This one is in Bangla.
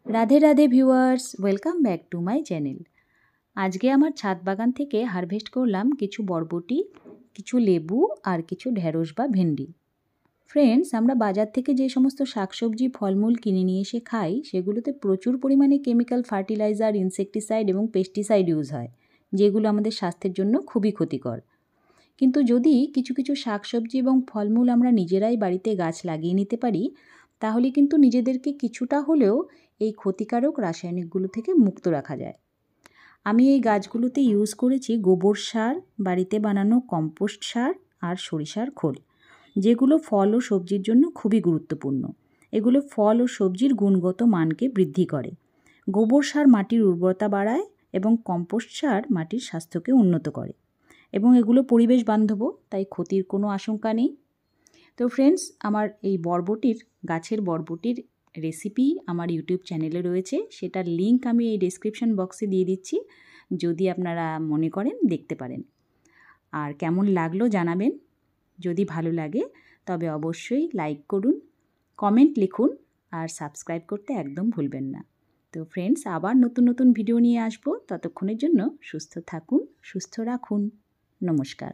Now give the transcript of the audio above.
Radhe Radhe viewers, welcome back to my channel. আজকে আমার ছাদ বাগান থেকে হারভেস্ট করলাম কিছু বরবটি, কিছু লেবু আর কিছু ঢ্যাঁড়স বা ভেন্ডি। ফ্রেন্ডস, আমরা বাজার থেকে যে সমস্ত শাকসবজি ফলমূল কিনে নিয়ে এসে খাই সেগুলোতে প্রচুর পরিমাণে কেমিক্যাল ফার্টিলাইজার, ইনসেকটিসাইড এবং পেস্টিসাইড ইউজ হয়, যেগুলো আমাদের স্বাস্থ্যের জন্য খুবই ক্ষতিকর। কিন্তু যদি কিছু কিছু শাকসবজি এবং ফলমূল আমরা নিজেরাই বাড়িতে গাছ লাগিয়ে নিতে পারি, তাহলে কিন্তু নিজেদেরকে কিছুটা হলেও এই ক্ষতিকারক রাসায়নিকগুলো থেকে মুক্ত রাখা যায়। আমি এই গাছগুলোতে ইউজ করেছি গোবর সার, বাড়িতে বানানো কম্পোস্ট সার আর সরিষার খোল, যেগুলো ফল ও সবজির জন্য খুবই গুরুত্বপূর্ণ। এগুলো ফল ও সবজির গুণগত মানকে বৃদ্ধি করে। গোবর সার মাটির উর্বরতা বাড়ায় এবং কম্পোস্ট সার মাটির স্বাস্থ্যকে উন্নত করে, এবং এগুলো পরিবেশ বান্ধবও, তাই ক্ষতির কোনো আশঙ্কা নেই। তো ফ্রেন্ডস, আমার এই গাছের বরবটির রেসিপি আমার ইউটিউব চ্যানেলে রয়েছে, সেটার লিংক আমি এই ডেসক্রিপশন বক্সে দিয়ে দিচ্ছি, যদি আপনারা মনে করেন দেখতে পারেন। আর কেমন লাগলো জানাবেন। যদি ভালো লাগে তবে অবশ্যই লাইক করুন, কমেন্ট লিখুন আর সাবস্ক্রাইব করতে একদম ভুলবেন না। তো ফ্রেন্ডস, আবার নতুন নতুন ভিডিও নিয়ে আসবো। ততক্ষণের জন্য সুস্থ থাকুন, সুস্থ রাখুন। নমস্কার।